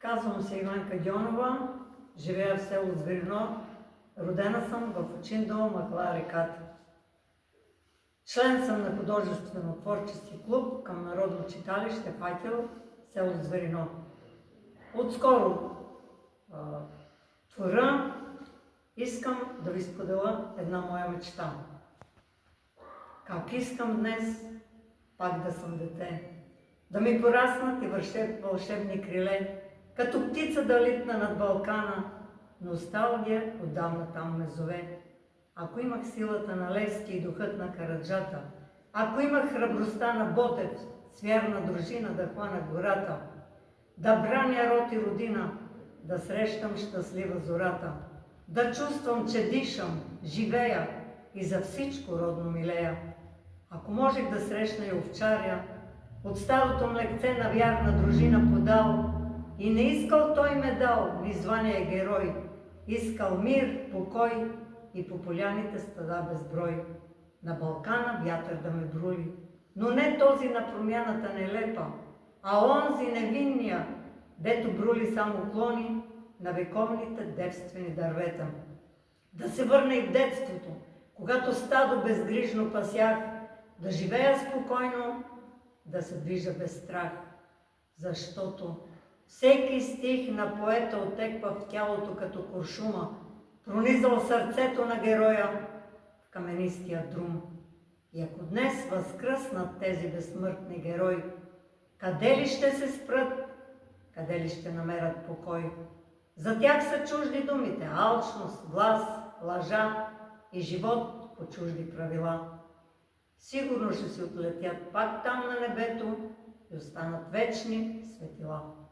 Казвам се Иванка Дьонова, живея в село Зверино, родена съм в Очиндол, махала реката. Член съм на художествено-творчески клуб към Народно читалище Факел, село Зверино. Отскоро творя, искам да ви споделя една моя мечта. Как искам днес пак да съм дете, да ми пораснат и вълшебни криле, като птица да литна над Балкана, носталгия отдавна там ме зове. Ако имах силата на Левски и духът на Караджата, ако имах храбростта на Ботев, с вярна дружина да хвана гората, да браня род и родина, да срещам щастлива зората, да чувствам, че дишам, живея и за всичко родно милея. Ако можех да срещна и овчаря, от стадото млекце на вярна дружина подал, и не искал той медал, ни звание герой, искал мир, покой и по поляните стада безброй. На Балкана вятър да ме брули, но не този на промяната нелепа, а онзи невинния, дето брули само клони на вековните девствени дървета. Да се върна и в детството, когато стадо безгрижно пасях, да живея спокойно, да се движа без страх, защото всеки стих на поета отеква в тялото като куршума, пронизал сърцето на героя в каменистия друм. И ако днес възкръснат тези безсмъртни герои, къде ли ще се спрат, къде ли ще намерят покой? За тях са чужди думите, алчност, глас, лъжа и живот по чужди правила. Сигурно ще си отлетят пак там на небето и останат вечни светила.